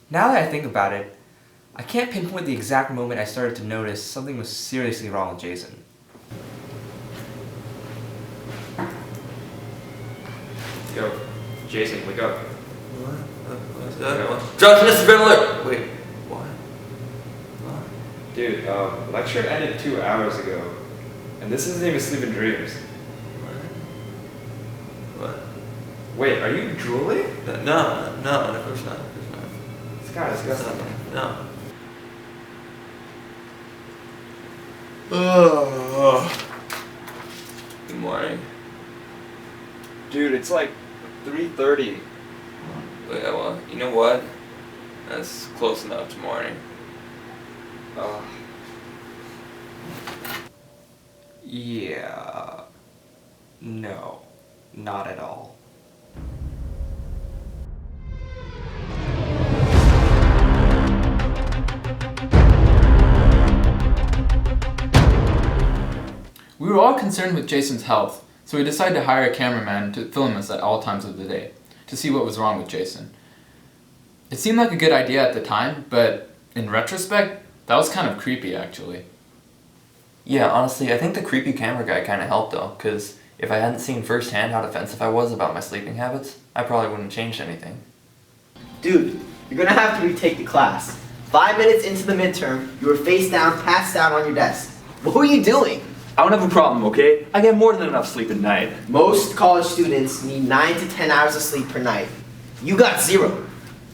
Now that I think about it, I can't pinpoint the exact moment I started to notice something was seriously wrong with Jason. Yo, Jason, wake up. What's that? Josh, this is Red Alert! Wait, what? Dude, lecture ended 2 hours ago, and this isn't even sleeping dreams. What? Wait, are you drooling? No, of course not. It's kind of disgusting. No. Good morning. Dude, it's like 3:30. Yeah, well, you know what? That's close enough to morning. Yeah. No, not at all. We were all concerned with Jason's health, so we decided to hire a cameraman to film us at all times of the day, to see what was wrong with Jason. It seemed like a good idea at the time, but in retrospect, that was kind of creepy actually. Yeah, honestly, I think the creepy camera guy kind of helped though, because if I hadn't seen firsthand how defensive I was about my sleeping habits, I probably wouldn't have changed anything. Dude, you're gonna have to retake the class. 5 minutes into the midterm, you were face down, passed out on your desk. What were you doing? I don't have a problem, okay? I get more than enough sleep at night. Most college students need 9 to 10 hours of sleep per night. You got 0.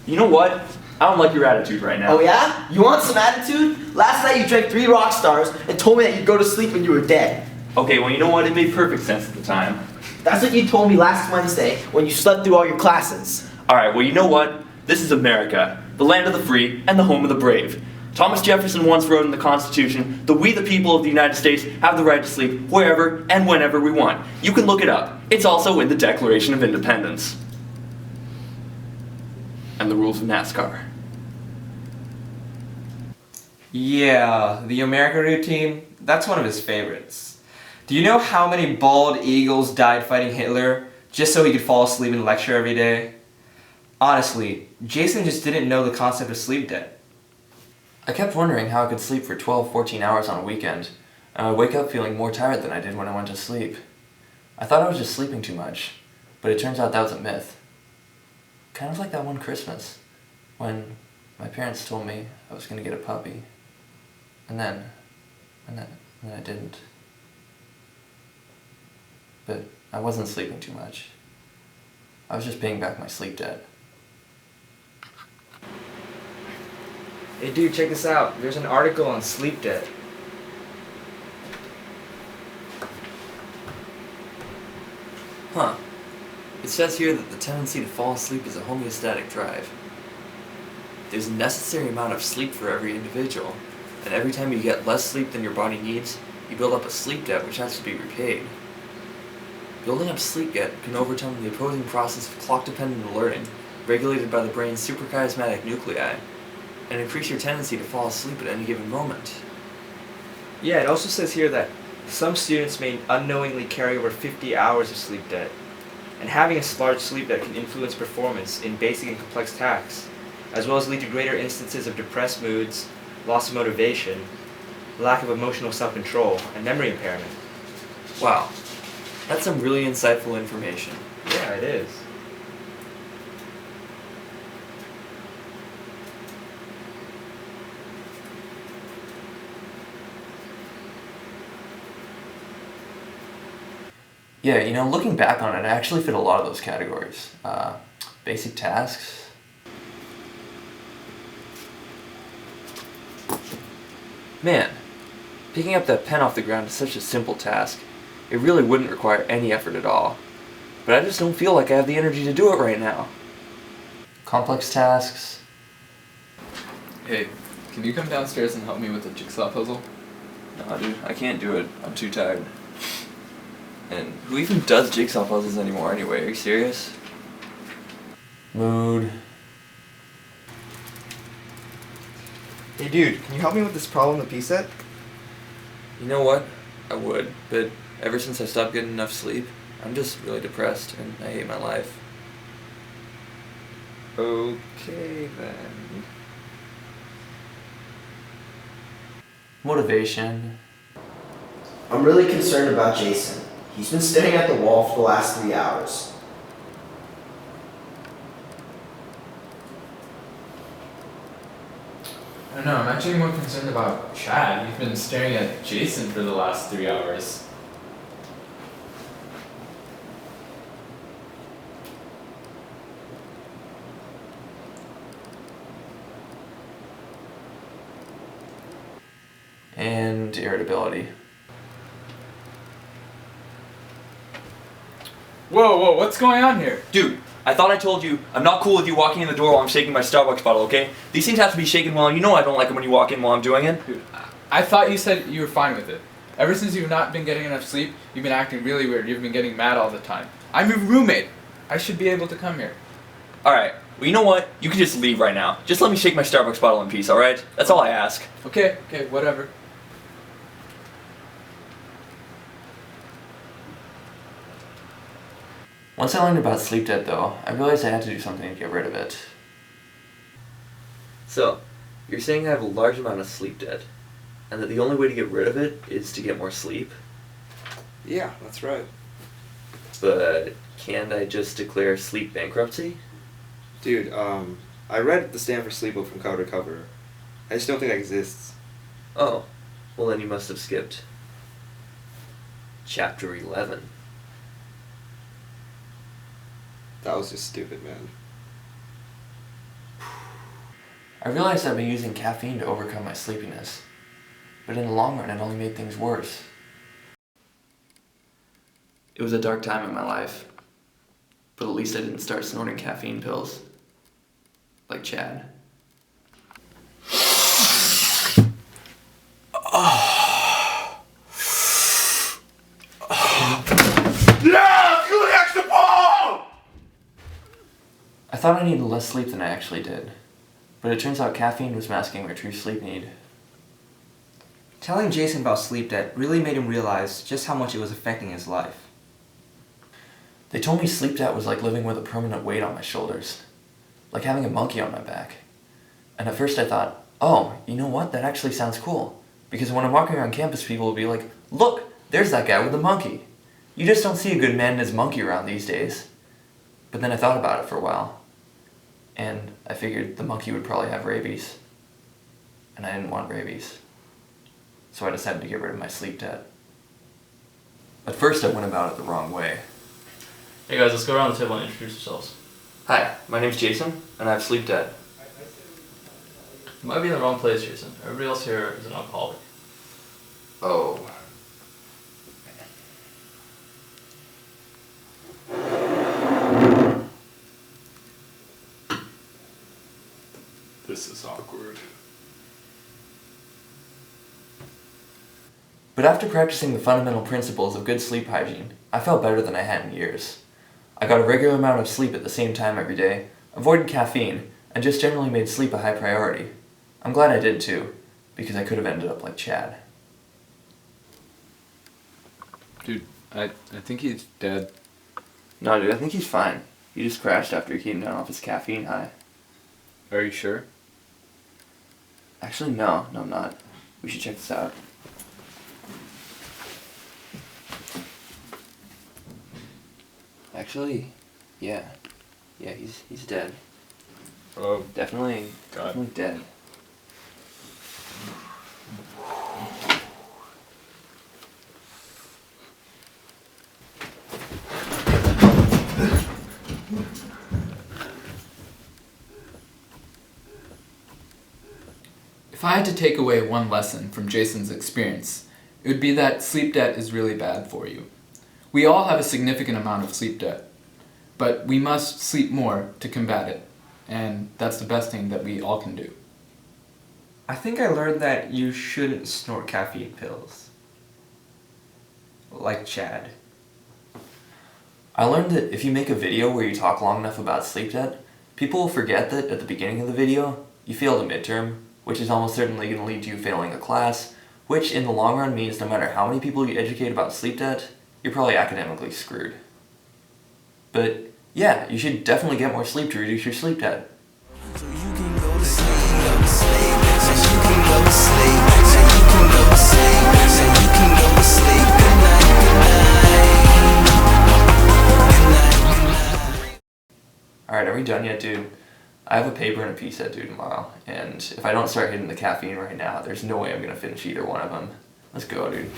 You know what? I don't like your attitude right now. Oh yeah? You want some attitude? Last night you drank 3 rock stars and told me that you'd go to sleep when you were dead. Okay, well, you know what? It made perfect sense at the time. That's what you told me last Wednesday when you slept through all your classes. Alright, well, you know what? This is America, the land of the free and the home of the brave. Thomas Jefferson once wrote in the Constitution that we, the people of the United States, have the right to sleep wherever and whenever we want. You can look it up. It's also in the Declaration of Independence. And the rules of NASCAR. Yeah, the American routine, that's one of his favorites. Do you know how many bald eagles died fighting Hitler just so he could fall asleep in lecture every day? Honestly, Jason just didn't know the concept of sleep debt. I kept wondering how I could sleep for 12, 14 hours on a weekend, and I'd wake up feeling more tired than I did when I went to sleep. I thought I was just sleeping too much, but it turns out that was a myth. Kind of like that one Christmas, when my parents told me I was going to get a puppy, and then I didn't. But I wasn't sleeping too much. I was just paying back my sleep debt. Hey dude, check this out. There's an article on sleep debt. Huh. It says here that the tendency to fall asleep is a homeostatic drive. There's a necessary amount of sleep for every individual, and every time you get less sleep than your body needs, you build up a sleep debt which has to be repaid. Building up sleep debt can overcome the opposing process of clock-dependent alerting, regulated by the brain's suprachiasmatic nuclei, and increase your tendency to fall asleep at any given moment. Yeah, it also says here that some students may unknowingly carry over 50 hours of sleep debt. And having a large sleep debt can influence performance in basic and complex tasks, as well as lead to greater instances of depressed moods, loss of motivation, lack of emotional self-control, and memory impairment. Wow. That's some really insightful information. Yeah, it is. Yeah, you know, looking back on it, I actually fit a lot of those categories. Basic tasks. Man, picking up that pen off the ground is such a simple task. It really wouldn't require any effort at all. But I just don't feel like I have the energy to do it right now. Complex tasks. Hey, can you come downstairs and help me with the jigsaw puzzle? No, dude, I can't do it. I'm too tired. And who even does jigsaw puzzles anymore anyway? Are you serious? Mood. Hey dude, can you help me with this problem in the P set? You know what? I would, but ever since I stopped getting enough sleep, I'm just really depressed and I hate my life. Okay then. Motivation. I'm really concerned about Jason. He's been staring at the wall for the last 3 hours. I don't know, I'm actually more concerned about Chad. He's been staring at Jason for the last 3 hours. And irritability. Whoa, what's going on here? Dude, I thought I told you I'm not cool with you walking in the door while I'm shaking my Starbucks bottle, okay? These things have to be shaken well, and you know I don't like them when you walk in while I'm doing it. Dude, I thought you said you were fine with it. Ever since you've not been getting enough sleep, you've been acting really weird. You've been getting mad all the time. I'm your roommate. I should be able to come here. Alright, well, you know what? You can just leave right now. Just let me shake my Starbucks bottle in peace, alright? That's all I ask. Okay, whatever. Once I learned about sleep debt, though, I realized I had to do something to get rid of it. So, you're saying I have a large amount of sleep debt, and that the only way to get rid of it is to get more sleep? Yeah, that's right. But can't I just declare sleep bankruptcy? Dude, I read the Stanford Sleep book from cover to cover. I just don't think that exists. Oh, well then you must have skipped Chapter 11. That was just stupid, man. I realized I've been using caffeine to overcome my sleepiness, but in the long run it only made things worse. It was a dark time in my life, but at least I didn't start snorting caffeine pills, like Chad. I thought I needed less sleep than I actually did, but it turns out caffeine was masking my true sleep need. Telling Jason about sleep debt really made him realize just how much it was affecting his life. They told me sleep debt was like living with a permanent weight on my shoulders, like having a monkey on my back. And at first I thought, oh, you know what, that actually sounds cool. Because when I'm walking around campus, people will be like, look, there's that guy with the monkey. You just don't see a good man and his monkey around these days. But then I thought about it for a while, and I figured the monkey would probably have rabies. And I didn't want rabies. So I decided to get rid of my sleep debt. At first I went about it the wrong way. Hey guys, let's go around the table and introduce yourselves. Hi, my name's Jason, and I have sleep debt. You might be in the wrong place, Jason. Everybody else here is an alcoholic. Oh. This is awkward. But after practicing the fundamental principles of good sleep hygiene, I felt better than I had in years. I got a regular amount of sleep at the same time every day, avoided caffeine, and just generally made sleep a high priority. I'm glad I did too, because I could have ended up like Chad. Dude, I think he's dead. No, dude, I think he's fine. He just crashed after he came down off his caffeine high. Are you sure? Actually, no, I'm not. We should check this out. Actually, yeah, he's dead. Oh, Definitely dead. If I had to take away one lesson from Jason's experience, it would be that sleep debt is really bad for you. We all have a significant amount of sleep debt, but we must sleep more to combat it, and that's the best thing that we all can do. I think I learned that you shouldn't snort caffeine pills. Like Chad. I learned that if you make a video where you talk long enough about sleep debt, people will forget that at the beginning of the video, you failed a midterm, which is almost certainly going to lead to you failing a class, which in the long run means no matter how many people you educate about sleep debt, you're probably academically screwed. But yeah, you should definitely get more sleep to reduce your sleep debt. So you can go to sleep, go to sleep. So you can go to sleep, so you can go to sleep, so you can go to sleep. Good night, good night. Good night, good night. Alright, are we done yet, dude? I have a paper and a piece set due tomorrow, and if I don't start hitting the caffeine right now, there's no way I'm gonna finish either one of them. Let's go, dude.